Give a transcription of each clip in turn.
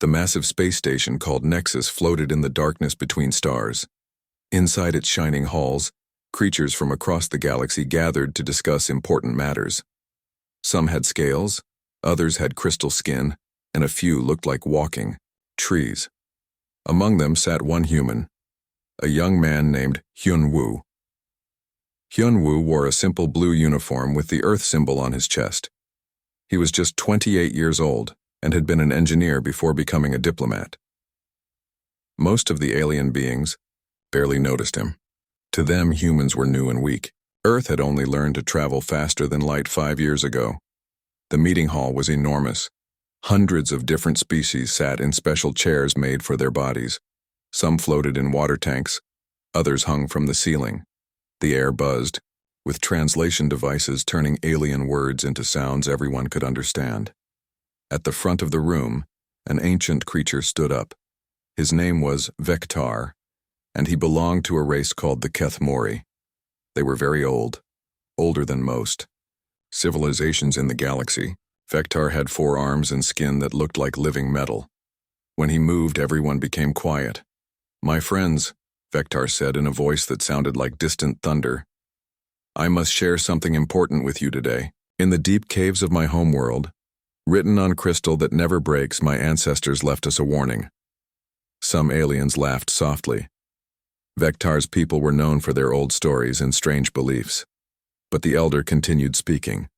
The massive space station called Nexus floated in the darkness between stars. Inside its shining halls, creatures from across the galaxy gathered to discuss important matters. Some had scales, others had crystal skin, and a few looked like walking trees. Among them sat one human, a young man named Hyun-woo. Hyun-woo wore a simple blue uniform with the Earth symbol on his chest. He was just 28 years old and had been an engineer before becoming a diplomat. Most of the alien beings barely noticed him. To them, humans were new and weak. Earth had only learned to travel faster than light 5 years ago. The meeting hall was enormous. Hundreds of different species sat in special chairs made for their bodies. Some floated in water tanks, others hung from the ceiling. The air buzzed, with translation devices turning alien words into sounds everyone could understand. At the front of the room, an ancient creature stood up. His name was Vectar, and he belonged to a race called the Kethmori. They were very old, older than most civilizations in the galaxy. Vectar had 4 arms and skin that looked like living metal. When he moved, everyone became quiet. "My friends," Vectar said in a voice that sounded like distant thunder, "I must share something important with you today. In the deep caves of my homeworld, written on crystal that never breaks, my ancestors left us a warning." Some aliens laughed softly. Vectar's people were known for their old stories and strange beliefs. But the elder continued speaking.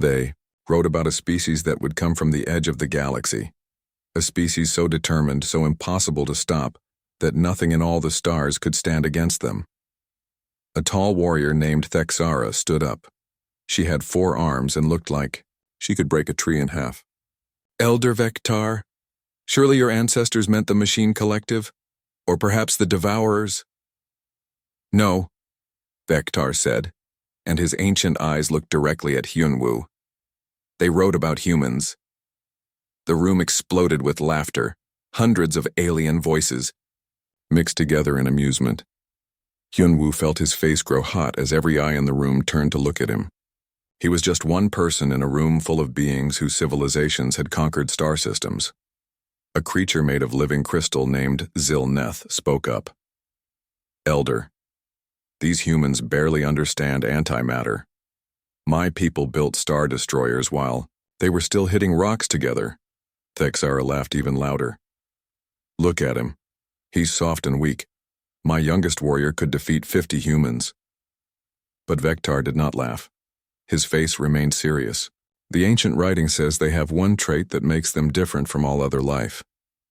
They wrote about a species that would come from the edge of the galaxy, a species so determined, so impossible to stop, that nothing in all the stars could stand against them. A tall warrior named Thexara stood up. She had 4 arms and looked like she could break a tree in half. "Elder Vectar, surely your ancestors meant the Machine Collective? Or perhaps the Devourers?" "No," Vectar said, and his ancient eyes looked directly at Hyun-woo. "They wrote about humans." The room exploded with laughter, hundreds of alien voices mixed together in amusement. Hyun-woo felt his face grow hot as every eye in the room turned to look at him. He was just one person in a room full of beings whose civilizations had conquered star systems. A creature made of living crystal named Zil-Neth spoke up. "Elder, these humans barely understand antimatter. My people built star destroyers while they were still hitting rocks together." Thexara laughed even louder. "Look at him. He's soft and weak. My youngest warrior could defeat 50 humans." But Vectar did not laugh. His face remained serious. "The ancient writing says they have one trait that makes them different from all other life.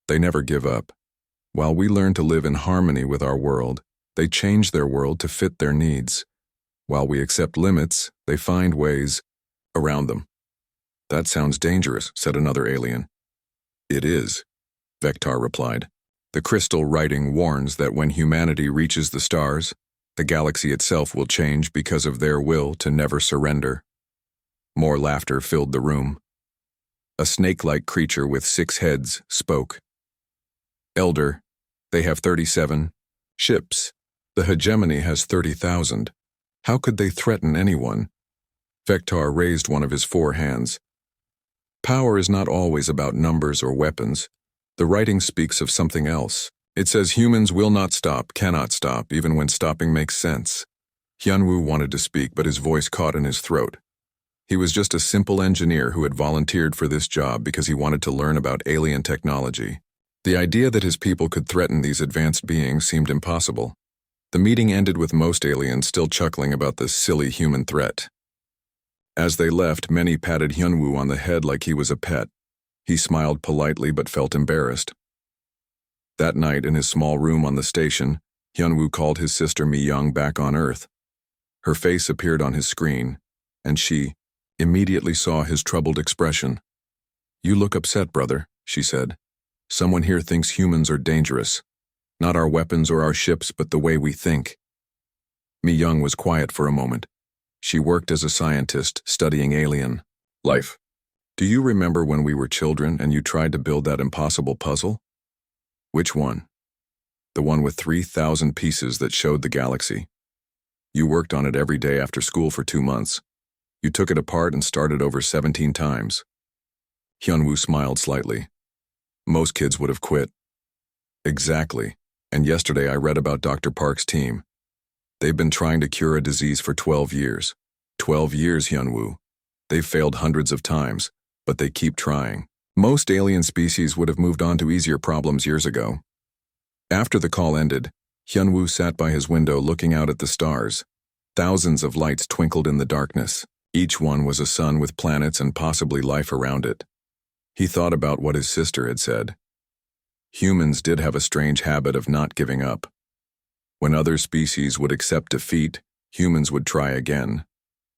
They never give up. While we learn to live in harmony with our world, they change their world to fit their needs. While we accept limits, they find ways around them." "That sounds dangerous," said another alien. "It is," Vectar replied. "The crystal writing warns that when humanity reaches the stars, the galaxy itself will change because of their will to never surrender." More laughter filled the room. A snake-like creature with 6 heads spoke. "Elder, they have 37 ships. The hegemony has 30,000. How could they threaten anyone?" Vectar raised one of his 4 hands. "Power is not always about numbers or weapons. The writing speaks of something else. It says humans will not stop, cannot stop, even when stopping makes sense." Hyun-woo wanted to speak, but his voice caught in his throat. He was just a simple engineer who had volunteered for this job because he wanted to learn about alien technology. The idea that his people could threaten these advanced beings seemed impossible. The meeting ended with most aliens still chuckling about this silly human threat. As they left, many patted Hyun-woo on the head like he was a pet. He smiled politely but felt embarrassed. That night, in his small room on the station, Hyun-woo called his sister Mi-young back on Earth. Her face appeared on his screen, and she immediately saw his troubled expression. "You look upset, brother," she said. "Someone here thinks humans are dangerous. Not our weapons or our ships, but the way we think." Mi-young was quiet for a moment. She worked as a scientist, studying alien life. "Do you remember when we were children and you tried to build that impossible puzzle?" "Which one?" "The one with 3,000 pieces that showed the galaxy. You worked on it every day after school for 2 months. You took it apart and started over 17 times." Hyun-woo smiled slightly. Most kids would have quit. Exactly. And yesterday I read about Dr. Park's team. They've been trying to cure a disease for 12 years. 12 years, Hyunwoo. They've failed hundreds of times, but they keep trying. Most alien species would have moved on to easier problems years ago. After the call ended, Hyunwoo sat by his window looking out at the stars. Thousands of lights twinkled in the darkness. Each one was a sun with planets and possibly life around it. He thought about what his sister had said. Humans did have a strange habit of not giving up. When other species would accept defeat, humans would try again.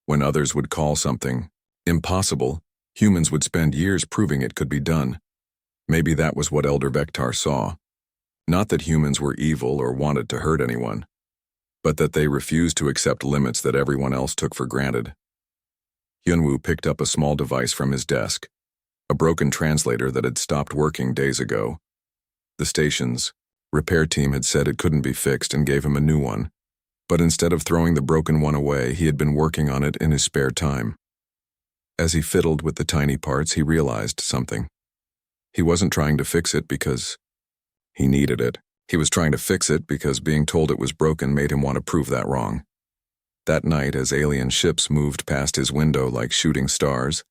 When others would call something impossible, humans would spend years proving it could be done. Maybe that was what Elder Vector saw. Not that humans were evil or wanted to hurt anyone, but that they refused to accept limits that everyone else took for granted. Hyunwoo picked up a small device from his desk, a broken translator that had stopped working days ago. The station's repair team had said it couldn't be fixed and gave him a new one, but instead of throwing the broken one away, he had been working on it in his spare time. As he fiddled with the tiny parts, he realized something. He wasn't trying to fix it because he needed it. He was trying to fix it because being told it was broken made him want to prove that wrong. That night, as alien ships moved past his window like shooting stars,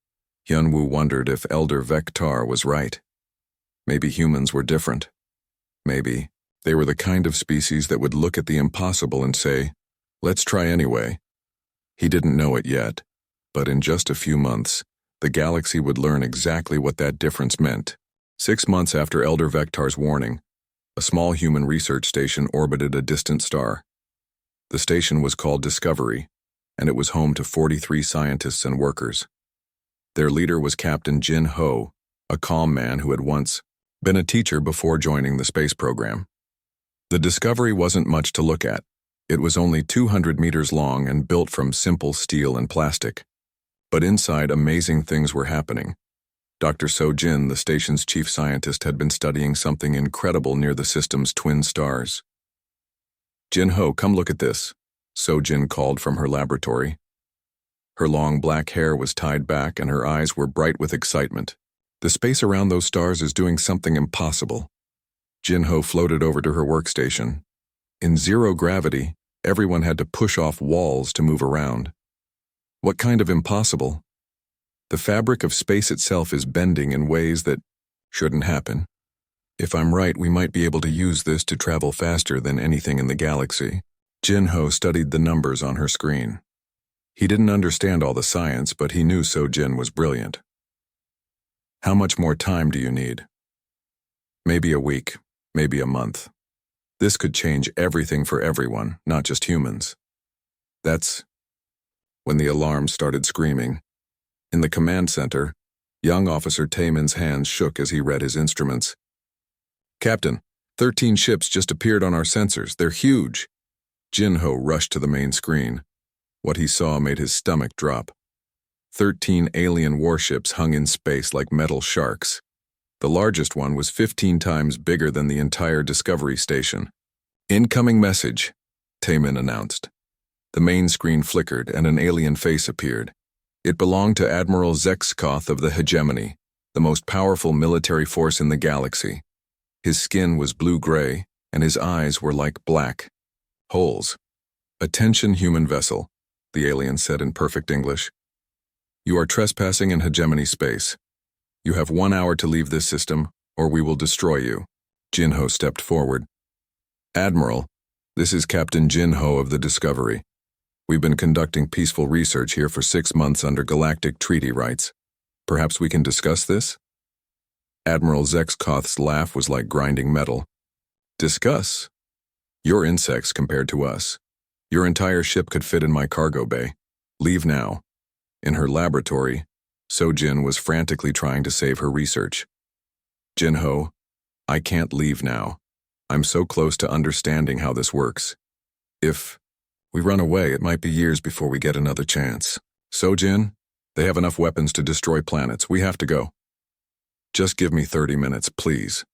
Hyunwoo wondered if Elder Vector was right. Maybe humans were different. Maybe they were the kind of species that would look at the impossible and say, "Let's try anyway." He didn't know it yet, but in just a few months, the galaxy would learn exactly what that difference meant. 6 months after Elder Vector's warning, a small human research station orbited a distant star. The station was called Discovery, and it was home to 43 scientists and workers. Their leader was Captain Jin Ho, a calm man who had once been a teacher before joining the space program. The Discovery wasn't much to look at. It was only 200 meters long and built from simple steel and plastic. But inside, amazing things were happening. Dr. So-jin, the station's chief scientist, had been studying something incredible near the system's twin stars. "Jin-ho, come look at this," So-jin called from her laboratory. Her long black hair was tied back and her eyes were bright with excitement. "The space around those stars is doing something impossible." Jin-ho floated over to her workstation. In zero gravity, everyone had to push off walls to move around. "What kind of impossible?" "The fabric of space itself is bending in ways that shouldn't happen. If I'm right, we might be able to use this to travel faster than anything in the galaxy." Jin-ho studied the numbers on her screen. He didn't understand all the science, but he knew So-jin was brilliant. "How much more time do you need?" "Maybe a week, maybe a month. This could change everything for everyone, not just humans." That's when the alarm started screaming. In the command center, young Officer Taemin's hands shook as he read his instruments. "Captain, 13 ships just appeared on our sensors. They're huge." Jin-ho rushed to the main screen. What he saw made his stomach drop. 13 alien warships hung in space like metal sharks. The largest one was 15 times bigger than the entire Discovery station. "Incoming message," Taemin announced. The main screen flickered and an alien face appeared. It belonged to Admiral Zexkoth of the Hegemony, the most powerful military force in the galaxy. His skin was blue-gray, and his eyes were like black holes. "Attention, human vessel," the alien said in perfect English. "You are trespassing in Hegemony space. You have 1 hour to leave this system, or we will destroy you." Jin-ho stepped forward. "Admiral, this is Captain Jin-ho of the Discovery. We've been conducting peaceful research here for 6 months under galactic treaty rights. Perhaps we can discuss this?" Admiral Zexkoth's laugh was like grinding metal. "Discuss? You're insects compared to us. Your entire ship could fit in my cargo bay. Leave now." In her laboratory, So-jin was frantically trying to save her research. "Jin-ho, I can't leave now. I'm so close to understanding how this works. If we run away, it might be years before we get another chance. So-jin, they have enough weapons to destroy planets. We have to go. Just give me 30 minutes, please."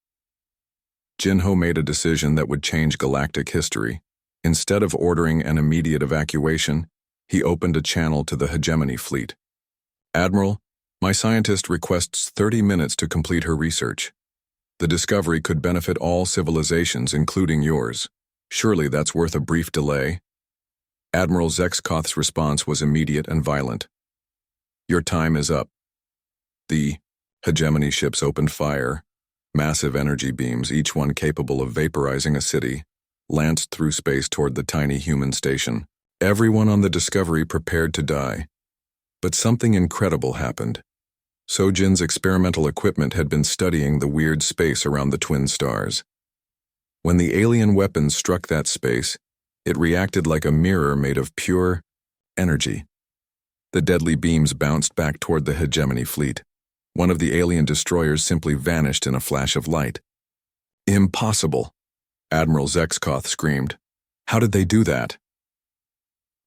Jin-ho made a decision that would change galactic history. Instead of ordering an immediate evacuation, he opened a channel to the Hegemony fleet. "Admiral, my scientist requests 30 minutes to complete her research." The discovery could benefit all civilizations, including yours. Surely that's worth a brief delay? Admiral Zexkoth's response was immediate and violent. Your time is up. The hegemony ships opened fire. Massive energy beams, each one capable of vaporizing a city, lanced through space toward the tiny human station. Everyone on the Discovery prepared to die. But something incredible happened. Sojin's experimental equipment had been studying the weird space around the twin stars. When the alien weapons struck that space, it reacted like a mirror made of pure energy. The deadly beams bounced back toward the hegemony fleet. One of the alien destroyers simply vanished in a flash of light. Impossible! Admiral Zexkoth screamed. How did they do that?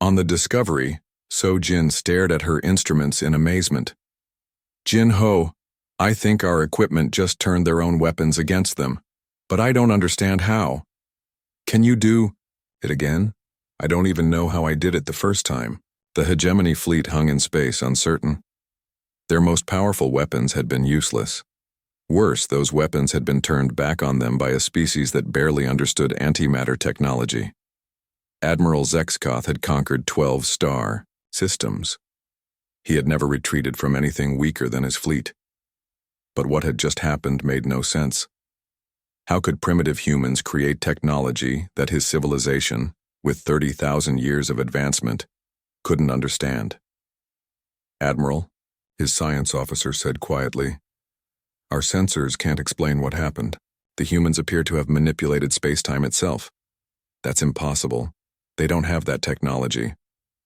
On the Discovery, Sojin stared at her instruments in amazement. Jin Ho, I think our equipment just turned their own weapons against them, but I don't understand how. Can you do it again? I don't even know how I did it the first time. The hegemony fleet hung in space, uncertain. Their most powerful weapons had been useless. Worse, those weapons had been turned back on them by a species that barely understood antimatter technology. Admiral Zexkoth had conquered 12 star systems. He had never retreated from anything weaker than his fleet. But what had just happened made no sense. How could primitive humans create technology that his civilization, with 30,000 years of advancement, couldn't understand? Admiral, his science officer said quietly, our sensors can't explain what happened. The humans appear to have manipulated space-time itself. That's impossible. They don't have that technology.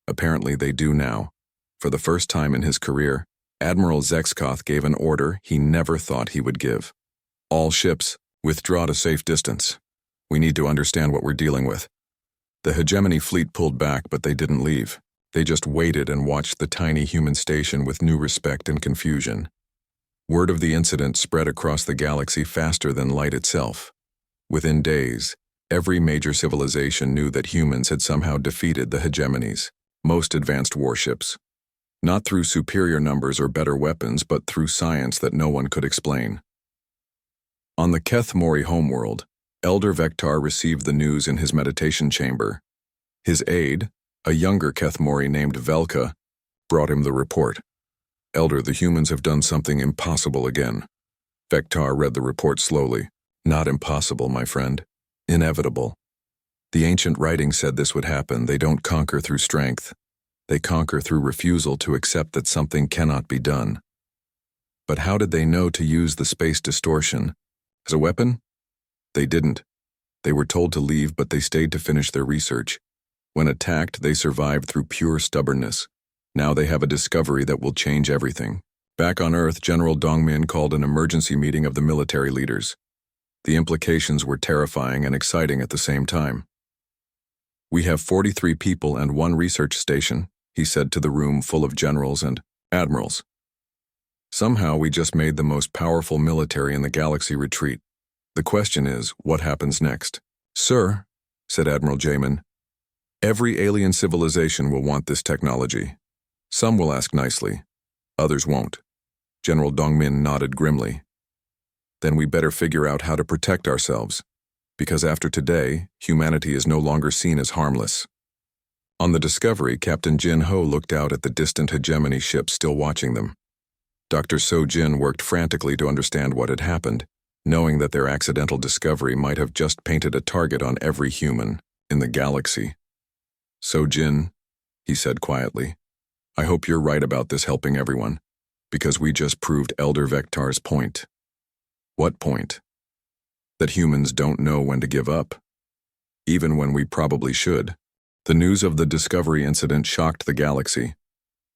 Apparently they do now. For the first time in his career, Admiral Zexkoth gave an order he never thought he would give. All ships, withdraw to safe distance. We need to understand what we're dealing with. The hegemony fleet pulled back, but they didn't leave. They just waited and watched the tiny human station with new respect and confusion. Word of the incident spread across the galaxy faster than light itself. Within days, every major civilization knew that humans had somehow defeated the hegemony's most advanced warships. Not through superior numbers or better weapons, but through science that no one could explain. On the Keth Mori homeworld, Elder Vectar received the news in his meditation chamber. His aide, a younger Keth Mori named Velka, brought him the report. Elder, the humans have done something impossible again. Vectar read the report slowly. Not impossible, my friend. Inevitable. The ancient writing said this would happen. They don't conquer through strength. They conquer through refusal to accept that something cannot be done. But how did they know to use the space distortion as a weapon? They didn't. They were told to leave, but they stayed to finish their research. When attacked, they survived through pure stubbornness. Now they have a discovery that will change everything. Back on Earth, General Dongmin called an emergency meeting of the military leaders. The implications were terrifying and exciting at the same time. We have 43 people and 1 research station, he said to the room full of generals and admirals. Somehow we just made the most powerful military in the galaxy retreat. The question is, what happens next? Sir, said Admiral Jamin, every alien civilization will want this technology. Some will ask nicely, others won't. General Dongmin nodded grimly. Then we better figure out how to protect ourselves, because after today, humanity is no longer seen as harmless. On the Discovery, Captain Jin Ho looked out at the distant hegemony ship still watching them. Dr. Sojin worked frantically to understand what had happened, knowing that their accidental discovery might have just painted a target on every human in the galaxy. Sojin, he said quietly, I hope you're right about this helping everyone, because we just proved Elder Vectar's point. What point? That humans don't know when to give up, even when we probably should. The news of the Discovery incident shocked the galaxy.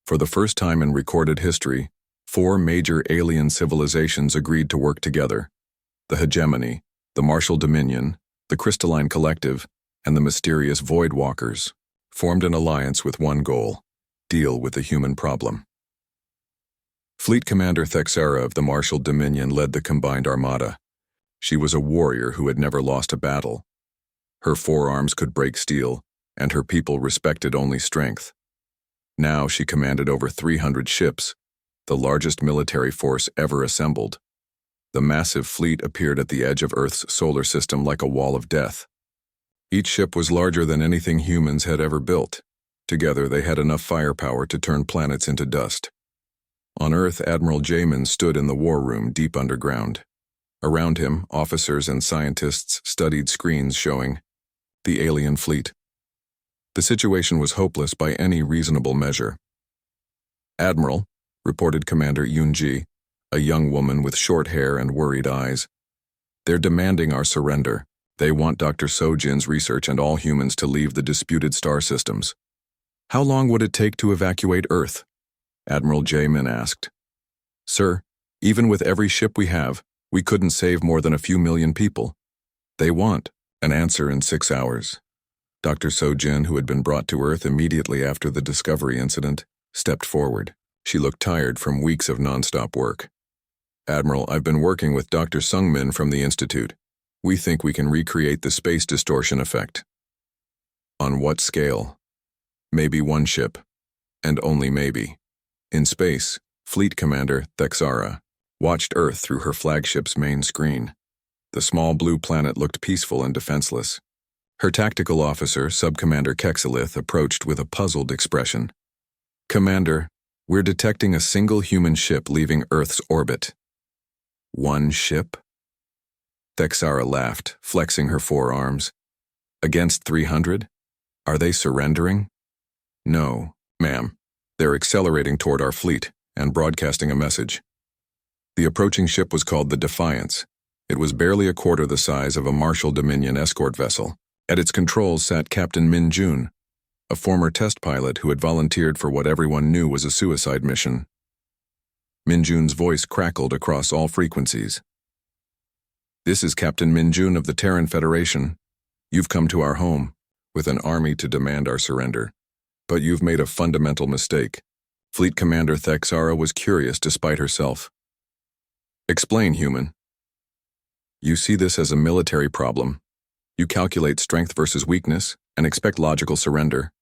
For the first time in recorded history, 4 major alien civilizations agreed to work together. The Hegemony, the Martial Dominion, the Crystalline Collective, and the mysterious Void Walkers formed an alliance with one goal: deal with the human problem. Fleet Commander Thexera of the Martial Dominion led the combined armada. She was a warrior who had never lost a battle. Her forearms could break steel, and her people respected only strength. Now she commanded over 300 ships, the largest military force ever assembled. The massive fleet appeared at the edge of Earth's solar system like a wall of death. Each ship was larger than anything humans had ever built. Together, they had enough firepower to turn planets into dust. On Earth, Admiral Jamin stood in the war room deep underground. Around him, officers and scientists studied screens showing the alien fleet. The situation was hopeless by any reasonable measure. "Admiral," reported Commander Yunji, a young woman with short hair and worried eyes. "They're demanding our surrender. They want Dr. Sojin's research and all humans to leave the disputed star systems." "How long would it take to evacuate Earth?" Admiral Jamin asked. "Sir, even with every ship we have, we couldn't save more than a few million people. They want an answer in 6 hours." Dr. Sojin, who had been brought to Earth immediately after the Discovery incident, stepped forward. She looked tired from weeks of nonstop work. "Admiral, I've been working with Dr. Sungmin from the Institute. We think we can recreate the space distortion effect." "On what scale?" "Maybe one ship. And only maybe." In space, Fleet Commander Thexara watched Earth through her flagship's main screen. The small blue planet looked peaceful and defenseless. Her tactical officer, Subcommander Kexilith, approached with a puzzled expression. "Commander, we're detecting a single human ship leaving Earth's orbit." "One ship?" Thexara laughed, flexing her forearms. "Against 300? Are they surrendering?" "No, ma'am. They're accelerating toward our fleet and broadcasting a message." The approaching ship was called the Defiance. It was barely a quarter the size of a Marshall Dominion escort vessel. At its controls sat Captain Min Jun, a former test pilot who had volunteered for what everyone knew was a suicide mission. Min Jun's voice crackled across all frequencies. "This is Captain Min Jun of the Terran Federation. You've come to our home with an army to demand our surrender. But you've made a fundamental mistake." Fleet Commander Thexara was curious despite herself. "Explain, human." "You see this as a military problem. You calculate strength versus weakness and expect logical surrender."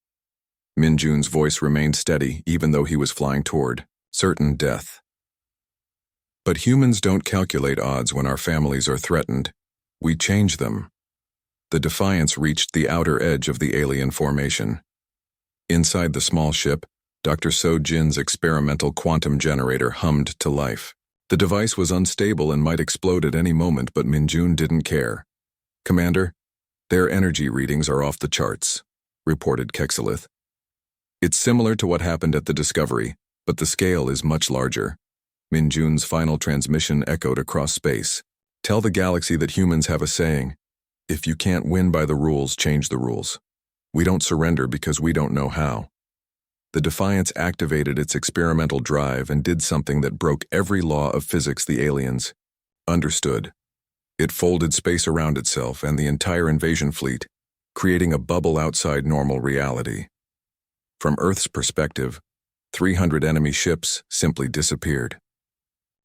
Min Jun's voice remained steady even though he was flying toward certain death. "But humans don't calculate odds when our families are threatened. We change them." The Defiance reached the outer edge of the alien formation. Inside the small ship, Dr. Sojin's experimental quantum generator hummed to life. The device was unstable and might explode at any moment, but Min Jun didn't care. "Commander, their energy readings are off the charts," reported Kexilith. "It's similar to what happened at the Discovery, but the scale is much larger." Min Jun's final transmission echoed across space. "Tell the galaxy that humans have a saying: if you can't win by the rules, change the rules. We don't surrender because we don't know how." The Defiance activated its experimental drive and did something that broke every law of physics the aliens understood. It folded space around itself and the entire invasion fleet, creating a bubble outside normal reality. From Earth's perspective, 300 enemy ships simply disappeared.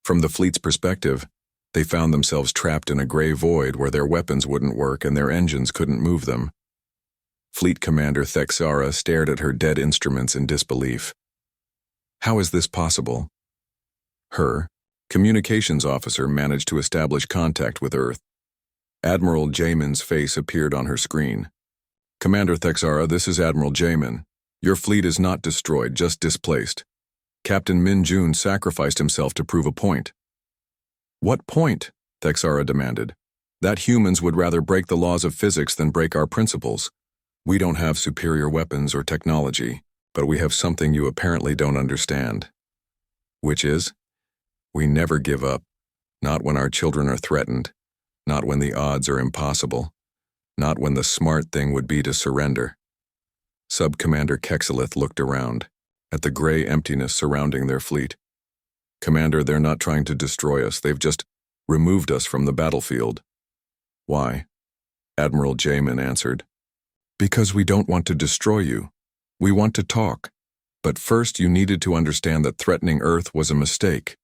From the fleet's perspective, they found themselves trapped in a gray void where their weapons wouldn't work and their engines couldn't move them. Fleet Commander Thexara stared at her dead instruments in disbelief. "How is this possible?" Her communications officer managed to establish contact with Earth. Admiral Jamin's face appeared on her screen. "Commander Thexara, this is Admiral Jamin. Your fleet is not destroyed, just displaced. Captain Min Jun sacrificed himself to prove a point." "What point?" Thexara demanded. "That humans would rather break the laws of physics than break our principles. We don't have superior weapons or technology, but we have something you apparently don't understand." "Which is?" "We never give up. Not when our children are threatened. Not when the odds are impossible. Not when the smart thing would be to surrender." Sub-Commander Kexilith looked around, at the gray emptiness surrounding their fleet. "Commander, they're not trying to destroy us. They've just removed us from the battlefield." "Why?" Admiral Jamin answered. "Because we don't want to destroy you. We want to talk. But first you needed to understand that threatening Earth was a mistake."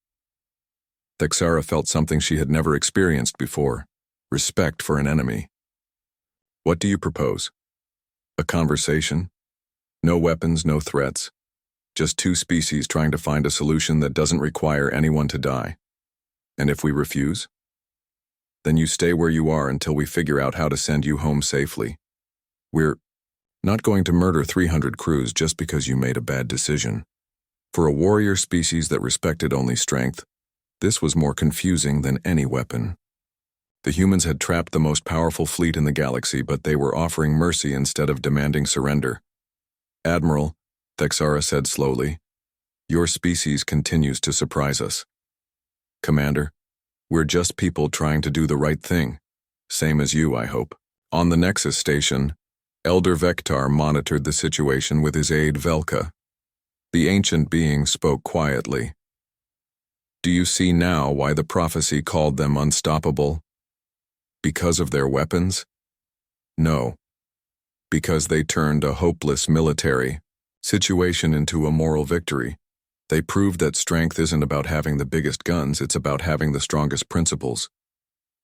Thexara felt something she had never experienced before: respect for an enemy. "What do you propose?" "A conversation. No weapons, no threats. Just two species trying to find a solution that doesn't require anyone to die." And if we refuse? Then you stay where you are until we figure out how to send you home safely. We're not going to murder 300 crews just because you made a bad decision. For a warrior species that respected only strength, this was more confusing than any weapon. The humans had trapped the most powerful fleet in the galaxy, but they were offering mercy instead of demanding surrender. Admiral, Thexara said slowly, your species continues to surprise us. Commander, we're just people trying to do the right thing. Same as you, I hope. On the Nexus station, Elder Vectar monitored the situation with his aide Velka. The ancient being spoke quietly. Do you see now why the prophecy called them unstoppable? Because of their weapons? No. Because they turned a hopeless military situation into a moral victory. They proved that strength isn't about having the biggest guns, it's about having the strongest principles.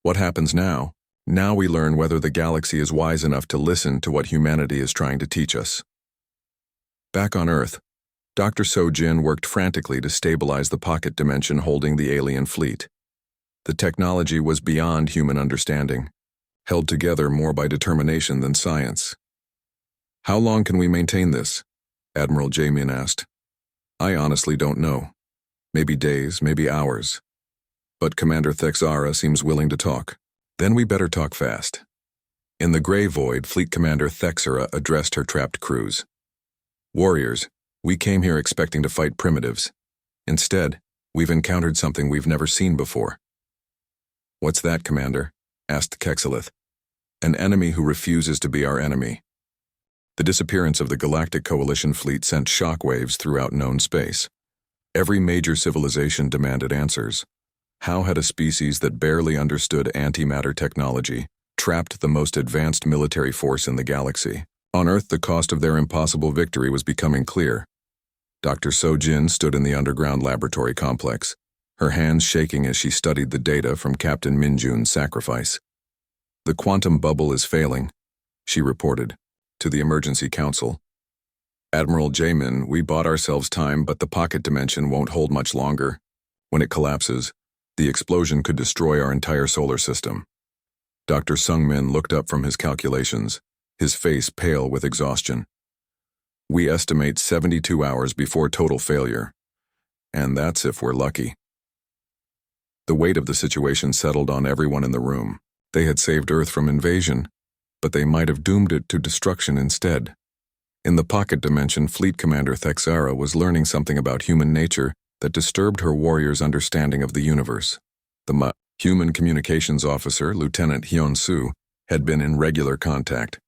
What happens now? Now we learn whether the galaxy is wise enough to listen to what humanity is trying to teach us. Back on Earth, Dr. Sojin worked frantically to stabilize the pocket dimension holding the alien fleet. The technology was beyond human understanding, held together more by determination than science. How long can we maintain this? Admiral Jamin asked. I honestly don't know. Maybe days, maybe hours. But Commander Thexara seems willing to talk. Then we better talk fast. In the gray void, Fleet Commander Thexara addressed her trapped crews. Warriors, we came here expecting to fight primitives. Instead, we've encountered something we've never seen before. What's that, Commander? Asked Kexilith. An enemy who refuses to be our enemy. The disappearance of the Galactic Coalition fleet sent shockwaves throughout known space. Every major civilization demanded answers. How had a species that barely understood antimatter technology trapped the most advanced military force in the galaxy? On Earth, the cost of their impossible victory was becoming clear. Dr. Sojin stood in the underground laboratory complex, her hands shaking as she studied the data from Captain Minjun's sacrifice. The quantum bubble is failing, she reported to the Emergency Council. Admiral Jamin, we bought ourselves time, but the pocket dimension won't hold much longer. When it collapses, the explosion could destroy our entire solar system. Dr. Sungmin looked up from his calculations, his face pale with exhaustion. We estimate 72 hours before total failure. And that's if we're lucky. The weight of the situation settled on everyone in the room. They had saved Earth from invasion, but they might have doomed it to destruction instead. In the pocket dimension, Fleet Commander Thexara was learning something about human nature that disturbed her warriors' understanding of the universe. The human communications officer, Lieutenant Hyun-Soo, had been in regular contact,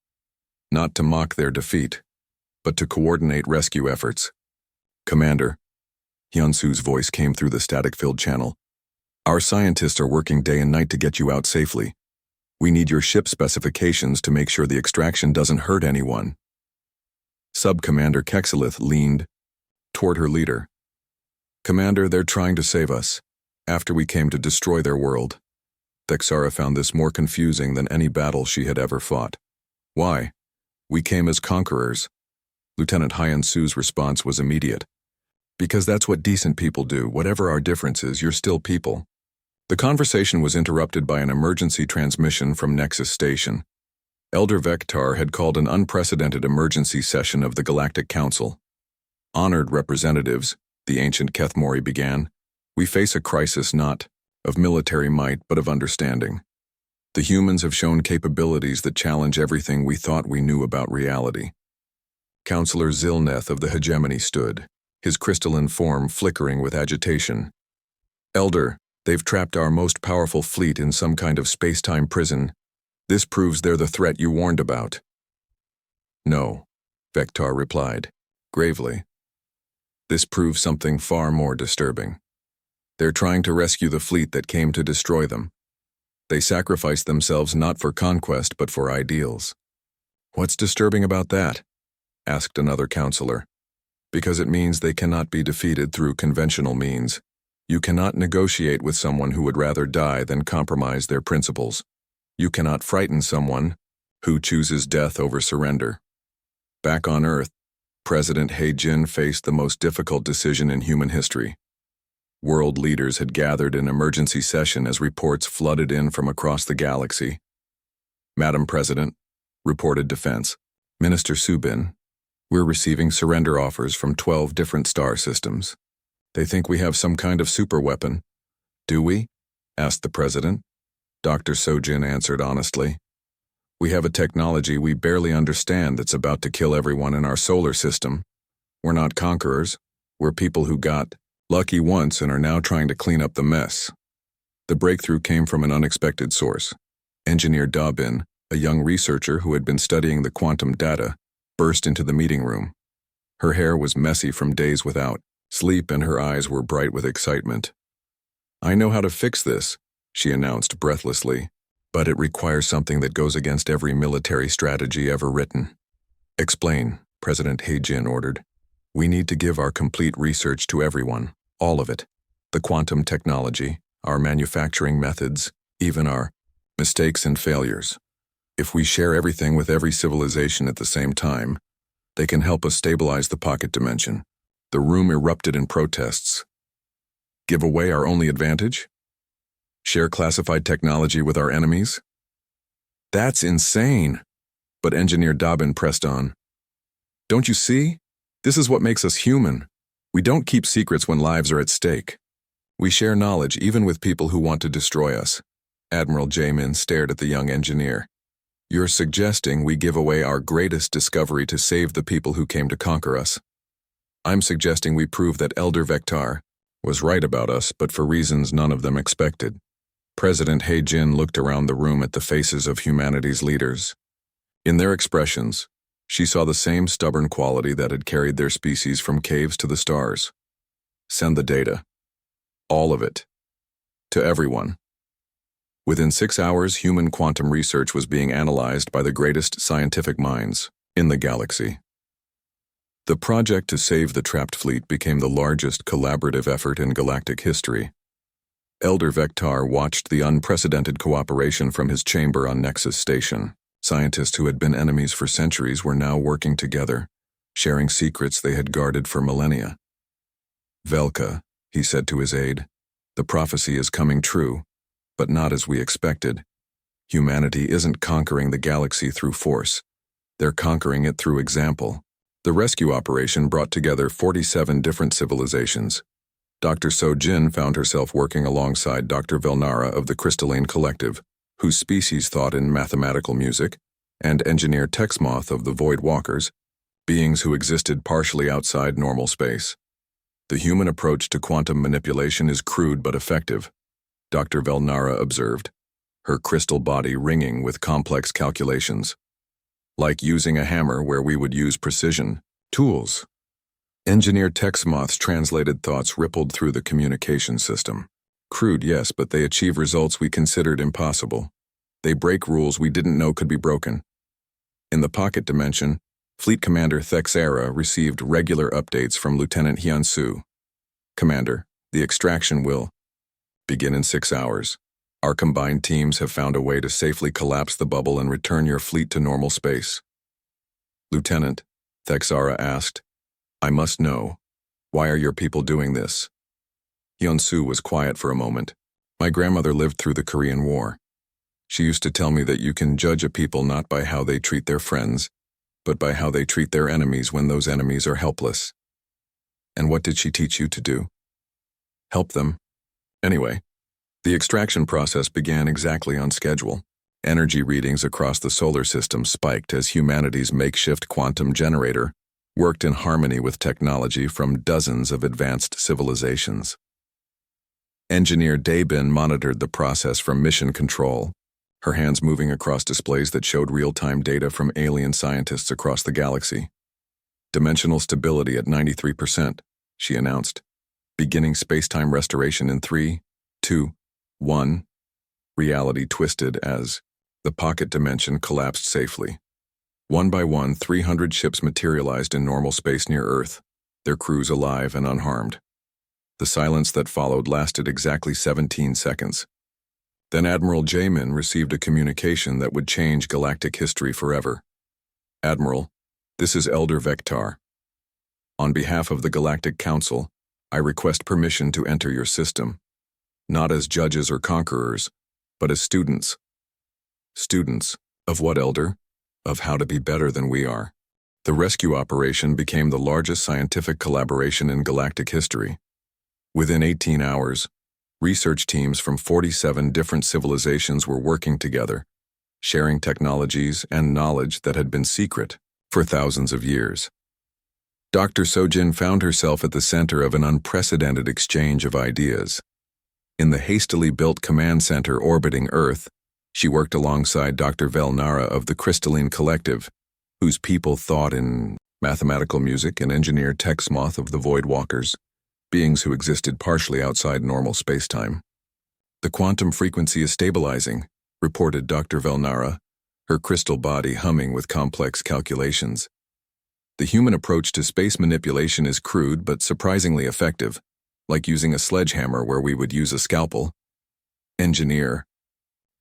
not to mock their defeat, but to coordinate rescue efforts. Commander, Hyun-Soo's voice came through the static-filled channel. Our scientists are working day and night to get you out safely. We need your ship specifications to make sure the extraction doesn't hurt anyone. Sub-Commander Kexilith leaned toward her leader. Commander, they're trying to save us, after we came to destroy their world. Thexara found this more confusing than any battle she had ever fought. Why? We came as conquerors. Lieutenant Hyun-Soo's response was immediate. Because that's what decent people do. Whatever our differences, you're still people. The conversation was interrupted by an emergency transmission from Nexus Station. Elder Vectar had called an unprecedented emergency session of the Galactic Council. Honored representatives, the ancient Kethmori began, we face a crisis not of military might but of understanding. The humans have shown capabilities that challenge everything we thought we knew about reality. Counselor Zilneth of the Hegemony stood, his crystalline form flickering with agitation. Elder, they've trapped our most powerful fleet in some kind of space-time prison. This proves they're the threat you warned about. No, Vectar replied, gravely. This proves something far more disturbing. They're trying to rescue the fleet that came to destroy them. They sacrificed themselves not for conquest but for ideals. What's disturbing about that? Asked another counselor. Because it means they cannot be defeated through conventional means. You cannot negotiate with someone who would rather die than compromise their principles. You cannot frighten someone who chooses death over surrender. Back on Earth, President He Jin faced the most difficult decision in human history. World leaders had gathered in emergency session as reports flooded in from across the galaxy. Madam President, reported Defense Minister Subin, we're receiving surrender offers from 12 different star systems. They think we have some kind of superweapon. Do we? Asked the President. Dr. Sojin answered honestly. We have a technology we barely understand that's about to kill everyone in our solar system. We're not conquerors. We're people who got lucky once and are now trying to clean up the mess. The breakthrough came from an unexpected source. Engineer Dobbin, a young researcher who had been studying the quantum data, burst into the meeting room. Her hair was messy from days without sleep and her eyes were bright with excitement. I know how to fix this, she announced breathlessly, but it requires something that goes against every military strategy ever written. Explain, President He-jin ordered. We need to give our complete research to everyone, all of it. The quantum technology, our manufacturing methods, even our mistakes and failures. If we share everything with every civilization at the same time, they can help us stabilize the pocket dimension. The room erupted in protests. Give away our only advantage? Share classified technology with our enemies? That's insane. But Engineer Dobbin pressed on. Don't you see? This is what makes us human. We don't keep secrets when lives are at stake. We share knowledge even with people who want to destroy us. Admiral Jamin stared at the young engineer. You're suggesting we give away our greatest discovery to save the people who came to conquer us. I'm suggesting we prove that Elder Vectar was right about us, but for reasons none of them expected. President He-jin looked around the room at the faces of humanity's leaders. In their expressions, she saw the same stubborn quality that had carried their species from caves to the stars. Send the data. All of it. To everyone. Within 6 hours, human quantum research was being analyzed by the greatest scientific minds in the galaxy. The project to save the trapped fleet became the largest collaborative effort in galactic history. Elder Vectar watched the unprecedented cooperation from his chamber on Nexus Station. Scientists who had been enemies for centuries were now working together, sharing secrets they had guarded for millennia. Velka, he said to his aide, the prophecy is coming true, but not as we expected. Humanity isn't conquering the galaxy through force. They're conquering it through example. The rescue operation brought together 47 different civilizations. Dr. Sojin found herself working alongside Dr. Velnara of the Crystalline Collective, whose species thought in mathematical music, and Engineer Texmoth of the Void Walkers, beings who existed partially outside normal space. The human approach to quantum manipulation is crude but effective, Dr. Velnara observed, her crystal body ringing with complex calculations. Like using a hammer where we would use precision tools. Engineer Texmoth's translated thoughts rippled through the communication system. Crude, yes, but they achieve results we considered impossible. They break rules we didn't know could be broken. In the pocket dimension, Fleet Commander Thexera received regular updates from Lieutenant Hyunsu. Commander, the extraction will begin in 6 hours. Our combined teams have found a way to safely collapse the bubble and return your fleet to normal space. Lieutenant, Thexera asked, I must know, why are your people doing this? Hyunsu was quiet for a moment. My grandmother lived through the Korean War. She used to tell me that you can judge a people not by how they treat their friends, but by how they treat their enemies when those enemies are helpless. And what did she teach you to do? Help them. Anyway, the extraction process began exactly on schedule. Energy readings across the solar system spiked as humanity's makeshift quantum generator worked in harmony with technology from dozens of advanced civilizations. Engineer Daybin monitored the process from mission control, her hands moving across displays that showed real-time data from alien scientists across the galaxy. Dimensional stability at 93%, she announced. Beginning space-time restoration in 3, 2, 1. Reality twisted as the pocket dimension collapsed safely. One by one, 300 ships materialized in normal space near Earth, their crews alive and unharmed. The silence that followed lasted exactly 17 seconds. Then Admiral Jamin received a communication that would change galactic history forever. Admiral, this is Elder Vectar. On behalf of the Galactic Council, I request permission to enter your system, not as judges or conquerors, but as students. Students. Of what, Elder? Of how to be better than we are. The rescue operation became the largest scientific collaboration in galactic history. Within 18 hours, research teams from 47 different civilizations were working together, sharing technologies and knowledge that had been secret for thousands of years. Dr. Sojin found herself at the center of an unprecedented exchange of ideas. In the hastily built command center orbiting Earth, she worked alongside Dr. Velnara of the Crystalline Collective, whose people thought in mathematical music and engineered Texmoth of the Void Walkers, beings who existed partially outside normal spacetime. The quantum frequency is stabilizing, reported Dr. Velnara, her crystal body humming with complex calculations. The human approach to space manipulation is crude but surprisingly effective, like using a sledgehammer where we would use a scalpel. Engineer.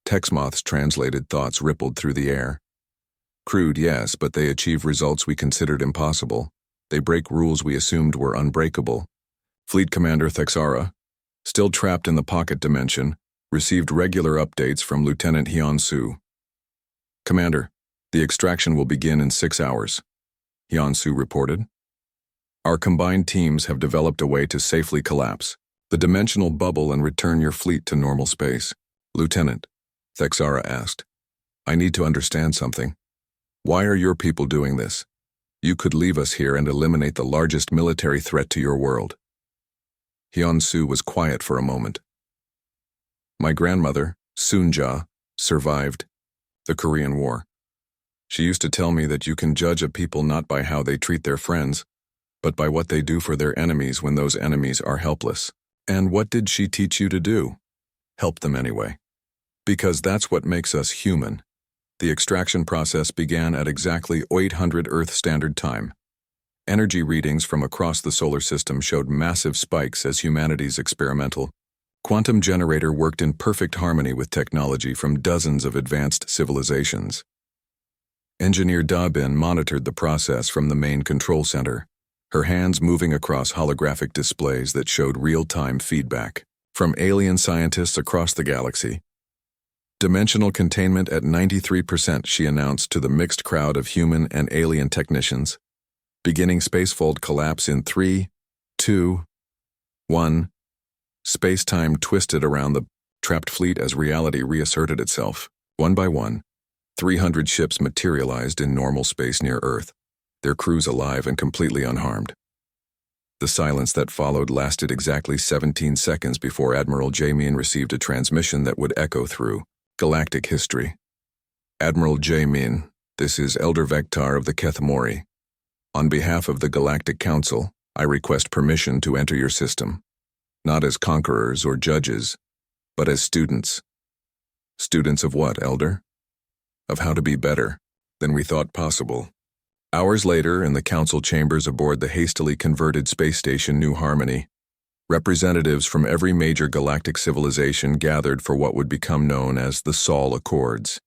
Texmoth's translated thoughts rippled through the air. Crude, yes, but they achieve results we considered impossible. They break rules we assumed were unbreakable. Fleet Commander Thexara, still trapped in the pocket dimension, received regular updates from Lieutenant Hyun-Soo. Commander, the extraction will begin in 6 hours, Hyun-Soo reported. Our combined teams have developed a way to safely collapse the dimensional bubble and return your fleet to normal space. Lieutenant, Thexara asked, I need to understand something. Why are your people doing this? You could leave us here and eliminate the largest military threat to your world. Hyun-Soo was quiet for a moment. My grandmother, Soonja, survived the Korean War. She used to tell me that you can judge a people not by how they treat their friends, but by what they do for their enemies when those enemies are helpless. And what did she teach you to do? Help them anyway. Because that's what makes us human. The extraction process began at exactly 800 Earth Standard Time. Energy readings from across the solar system showed massive spikes as humanity's experimental quantum generator worked in perfect harmony with technology from dozens of advanced civilizations. Engineer Da-Bin monitored the process from the main control center, her hands moving across holographic displays that showed real-time feedback from alien scientists across the galaxy. Dimensional containment at 93%, she announced to the mixed crowd of human and alien technicians. Beginning spacefold collapse in 3, 2, 1. Space-time twisted around the trapped fleet as reality reasserted itself. One by one, 300 ships materialized in normal space near Earth, their crews alive and completely unharmed. The silence that followed lasted exactly 17 seconds before Admiral Jamin received a transmission that would echo through galactic history. Admiral Jamin, this is Elder Vectar of the Kethmori. On behalf of the Galactic Council, I request permission to enter your system. Not as conquerors or judges, but as students. Students of what, Elder? Of how to be better than we thought possible. Hours later, in the council chambers aboard the hastily converted space station New Harmony, representatives from every major galactic civilization gathered for what would become known as the Sol Accords.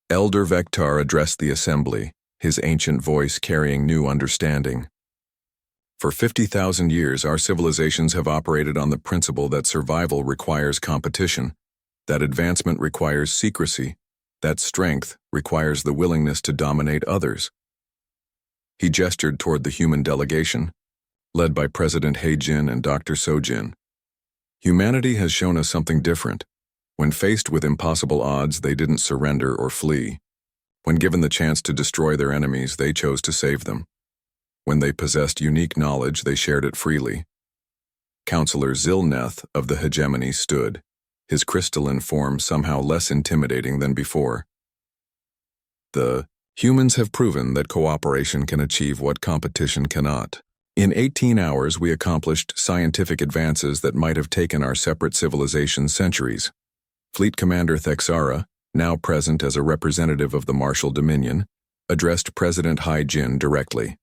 Elder Vectar addressed the assembly, his ancient voice carrying new understanding. For 50,000 years, our civilizations have operated on the principle that survival requires competition, that advancement requires secrecy, that strength requires the willingness to dominate others. He gestured toward the human delegation, led by President He-jin and Dr. Sojin. Humanity has shown us something different. When faced with impossible odds, they didn't surrender or flee. When given the chance to destroy their enemies, they chose to save them. When they possessed unique knowledge, they shared it freely. Counselor Zilneth of the hegemony stood, his crystalline form somehow less intimidating than before. The humans have proven that cooperation can achieve what competition cannot. In 18 hours, we accomplished scientific advances that might have taken our separate civilizations centuries. Fleet Commander Thexara, now present as a representative of the Martial Dominion, addressed President He-jin directly.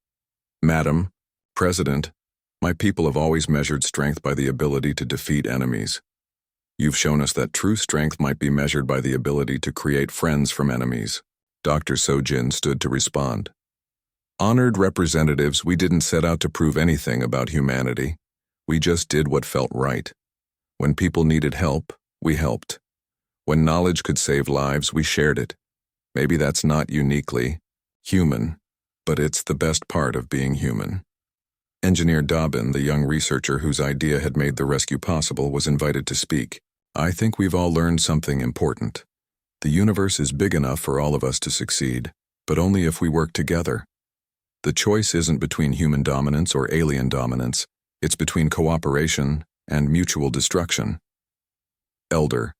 Madam, President, my people have always measured strength by the ability to defeat enemies. You've shown us that true strength might be measured by the ability to create friends from enemies. Dr. Sojin stood to respond. Honored representatives, we didn't set out to prove anything about humanity. We just did what felt right. When people needed help, we helped. When knowledge could save lives, we shared it. Maybe that's not uniquely human, but it's the best part of being human. Engineer Dobbin, the young researcher whose idea had made the rescue possible, was invited to speak. I think we've all learned something important. The universe is big enough for all of us to succeed, but only if we work together. The choice isn't between human dominance or alien dominance, it's between cooperation and mutual destruction. Elder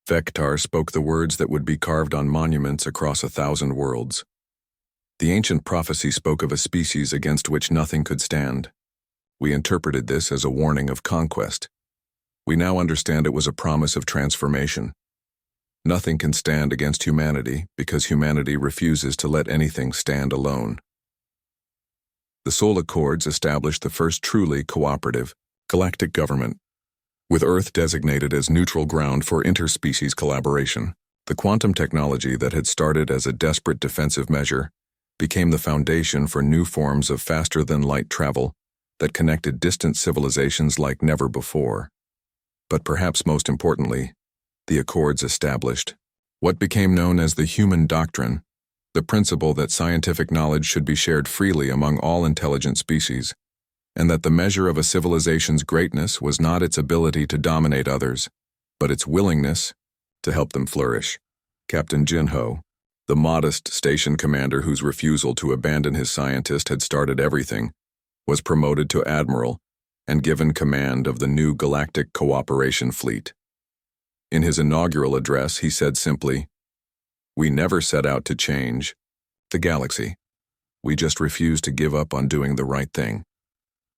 Vectar spoke the words that would be carved on monuments across 1,000 worlds. The ancient prophecy spoke of a species against which nothing could stand. We interpreted this as a warning of conquest. We now understand it was a promise of transformation. Nothing can stand against humanity because humanity refuses to let anything stand alone. The Soul Accords established the first truly cooperative galactic government, with Earth designated as neutral ground for interspecies collaboration. The quantum technology that had started as a desperate defensive measure became the foundation for new forms of faster-than-light travel that connected distant civilizations like never before. But perhaps most importantly, the Accords established what became known as the human doctrine, the principle that scientific knowledge should be shared freely among all intelligent species, and that the measure of a civilization's greatness was not its ability to dominate others, but its willingness to help them flourish. Captain Jinho, the modest station commander whose refusal to abandon his scientist had started everything, was promoted to admiral and given command of the new Galactic Cooperation Fleet. In his inaugural address, he said simply, "We never set out to change the galaxy. We just refused to give up on doing the right thing."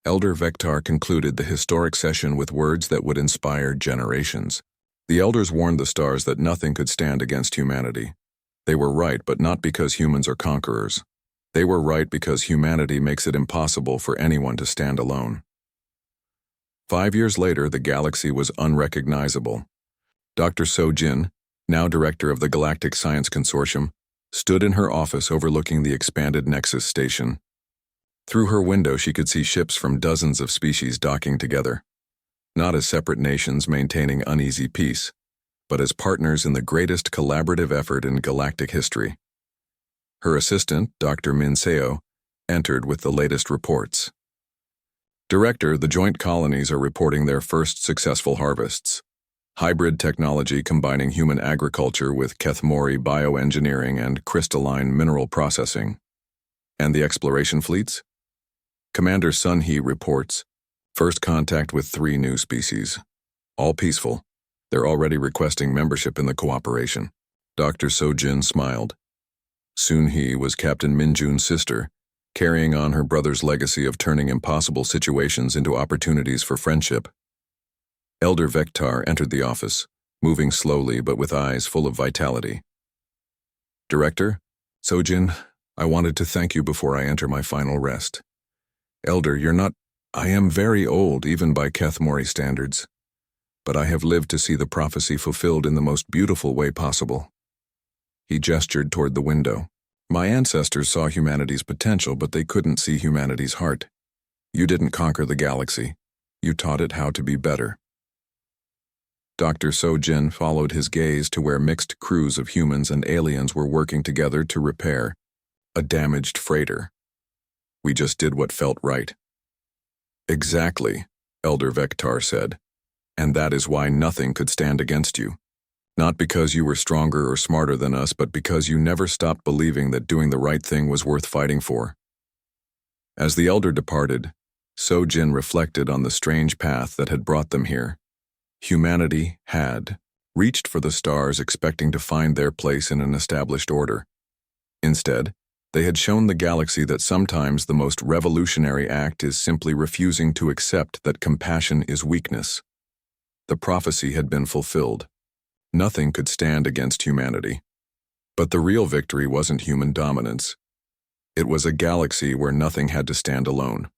Elder Vectar concluded the historic session with words that would inspire generations. The elders warned the stars that nothing could stand against humanity. They were right, but not because humans are conquerors. They were right because humanity makes it impossible for anyone to stand alone. 5 years later, the galaxy was unrecognizable. Dr. Sojin, now director of the Galactic Science Consortium, stood in her office overlooking the expanded Nexus station. Through her window, she could see ships from dozens of species docking together, not as separate nations maintaining uneasy peace, but as partners in the greatest collaborative effort in galactic history. Her assistant, Dr. Min Seo, entered with the latest reports. Director, the joint colonies are reporting their first successful harvests. Hybrid technology combining human agriculture with Kethmori bioengineering and crystalline mineral processing. And the exploration fleets? Commander Sun He reports first contact with 3 new species. All peaceful. They're already requesting membership in the cooperation. Dr. Sojin smiled. Sun He was Captain Minjun's sister, carrying on her brother's legacy of turning impossible situations into opportunities for friendship. Elder Vectar entered the office, moving slowly but with eyes full of vitality. Director, Sojin, I wanted to thank you before I enter my final rest. Elder, I am very old even by Kethmori standards, but I have lived to see the prophecy fulfilled in the most beautiful way possible. He gestured toward the window. My ancestors saw humanity's potential, but they couldn't see humanity's heart. You didn't conquer the galaxy. You taught it how to be better. Dr. Sojin followed his gaze to where mixed crews of humans and aliens were working together to repair a damaged freighter. We just did what felt right. Exactly, Elder Vectar said. And that is why nothing could stand against you. Not because you were stronger or smarter than us, but because you never stopped believing that doing the right thing was worth fighting for. As the elder departed, Sojin reflected on the strange path that had brought them here. Humanity had reached for the stars expecting to find their place in an established order. Instead, they had shown the galaxy that sometimes the most revolutionary act is simply refusing to accept that compassion is weakness. The prophecy had been fulfilled. Nothing could stand against humanity. But the real victory wasn't human dominance. It was a galaxy where nothing had to stand alone.